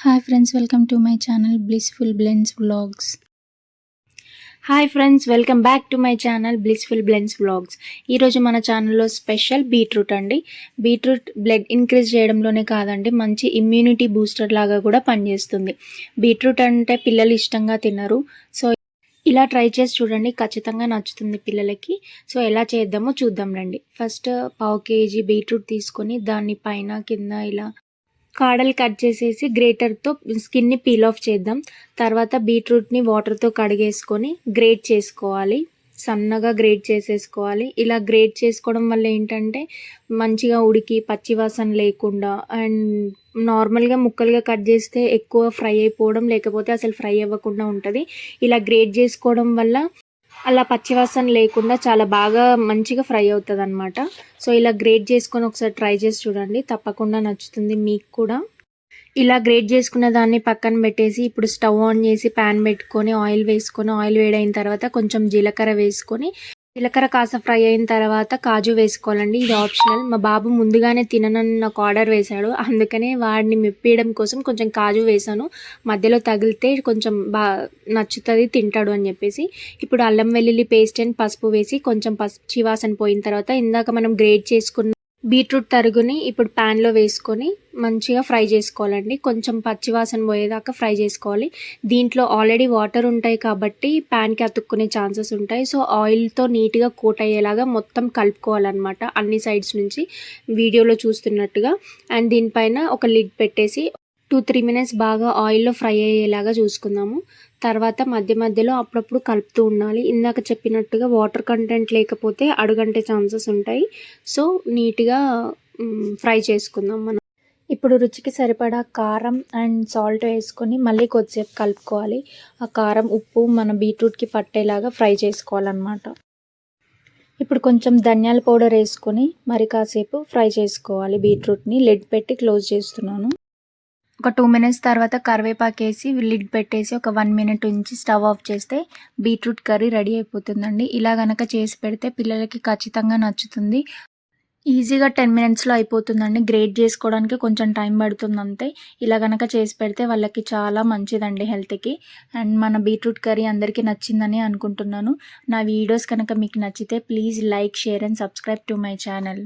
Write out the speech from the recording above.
Hi friends, welcome to my channel blissful blends vlogs. Hi friends, welcome back to my channel blissful blends vlogs. ఈరోజు మన ఛానల్లో special beetroot అండి. Beetroot blood increase చేయడంలోనే కాదండి, మంచి immunity booster లాగా కూడా పనిచేస్తుంది. బీట్రూట్ అంటే పిల్లలు ఇష్టంగా తినరు. సో ఇలా ట్రై చేసి చూడండి, ఖచ్చితంగా నచ్చుతుంది పిల్లలకి. సో ఎలా చేద్దామో చూద్దాం రండి. ఫస్ట్ పావు కేజీ బీట్రూట్ తీసుకొని దాన్ని పైన కింద ఇలా కాడలు కట్ చేసేసి గ్రేటర్తో స్కిన్ని పీల్ ఆఫ్ చేద్దాం. తర్వాత బీట్రూట్ని వాటర్తో కడిగేసుకొని గ్రేట్ చేసుకోవాలి, సన్నగా గ్రేట్ చేసేసుకోవాలి. ఇలా గ్రేట్ చేసుకోవడం వల్ల ఏంటంటే మంచిగా ఉడికి పచ్చివాసన లేకుండా, అండ్ నార్మల్గా ముక్కలుగా కట్ చేస్తే ఎక్కువ ఫ్రై అయిపోవడం, లేకపోతే అసలు ఫ్రై అవ్వకుండా ఉంటుంది. ఇలా గ్రేట్ చేసుకోవడం వల్ల అలా పచ్చివాసన లేకుండా చాలా బాగా మంచిగా ఫ్రై అవుతుంది అనమాట. సో ఇలా గ్రేట్ చేసుకొని ఒకసారి ట్రై చేసి చూడండి, తప్పకుండా నచ్చుతుంది మీకు కూడా. ఇలా గ్రేట్ చేసుకున్న దాన్ని పక్కన పెట్టేసి ఇప్పుడు స్టవ్ ఆన్ చేసి ప్యాన్ పెట్టుకొని ఆయిల్ వేసుకొని, ఆయిల్ వేడైన తర్వాత కొంచెం జీలకర్ర వేసుకొని, జీలకర్ర కాస్త ఫ్రై అయిన తర్వాత కాజు వేసుకోవాలండి. ఇది ఆప్షనల్. మా బాబు ముందుగానే తిననని నాకు ఆర్డర్ వేశాడు, అందుకనే వాడిని మెప్పియడం కోసం కొంచెం కాజు వేసాను. మధ్యలో తగిలితే కొంచెం నచ్చుతుంది, తింటాడు అని చెప్పేసి. ఇప్పుడు అల్లం వెల్లుల్లి పేస్ట్ అండ్ పసుపు వేసి కొంచెం పచ్చి వాసన పోయిన తర్వాత ఇందాక మనం గ్రేట్ చేసుకున్న బీట్రూట్ తరుగుని ఇప్పుడు ప్యాన్లో వేసుకొని మంచిగా ఫ్రై చేసుకోవాలండి. కొంచెం పచ్చివాసన పోయేదాకా ఫ్రై చేసుకోవాలి. దీంట్లో ఆల్రెడీ వాటర్ ఉంటాయి కాబట్టి ప్యాన్కి అతుక్కునే ఛాన్సెస్ ఉంటాయి. సో ఆయిల్తో నీట్గా కోట్ అయ్యేలాగా మొత్తం కలుపుకోవాలన్నమాట, అన్ని సైడ్స్ నుంచి వీడియోలో చూస్తున్నట్టుగా. అండ్ దీనిపైన ఒక లిడ్ పెట్టేసి 2-3 మినిట్స్ బాగా ఆయిల్లో ఫ్రై అయ్యేలాగా చూసుకుందాము. తర్వాత మధ్య మధ్యలో అప్పుడప్పుడు కలుపుతూ ఉండాలి. ఇందాక చెప్పినట్టుగా వాటర్ కంటెంట్ లేకపోతే అడుగంటే ఛాన్సెస్ ఉంటాయి. సో నీట్గా ఫ్రై చేసుకుందాం మనం. ఇప్పుడు రుచికి సరిపడా కారం అండ్ సాల్ట్ వేసుకొని మళ్ళీ కొద్దిసేపు కలుపుకోవాలి. ఆ కారం ఉప్పు మన బీట్రూట్కి పట్టేలాగా ఫ్రై చేసుకోవాలన్నమాట. ఇప్పుడు కొంచెం ధనియాల పౌడర్ వేసుకొని మరి కాసేపు ఫ్రై చేసుకోవాలి. బీట్రూట్ని లిడ్ పెట్టి క్లోజ్ చేస్తున్నాను. ఒక 2 మినిట్స్ తర్వాత కరివేపాకు వేసి లిడ్ పెట్టేసి ఒక 1 మినిట్ ఉంచి స్టవ్ ఆఫ్ చేస్తే బీట్రూట్ కర్రీ రెడీ అయిపోతుందండి. ఇలా గనక చేసి పెడితే పిల్లలకి ఖచ్చితంగా నచ్చుతుంది. ఈజీగా 10 మినిట్స్లో అయిపోతుందండి. గ్రేట్ చేసుకోవడానికి కొంచెం టైం పడుతుంది అంతే. ఇలా గనక చేసి పెడితే వాళ్ళకి చాలా మంచిదండి హెల్త్కి. అండ్ మన బీట్రూట్ కర్రీ అందరికీ నచ్చిందని అనుకుంటున్నాను. నా వీడియోస్ కనుక మీకు నచ్చితే please like, share and subscribe to my channel.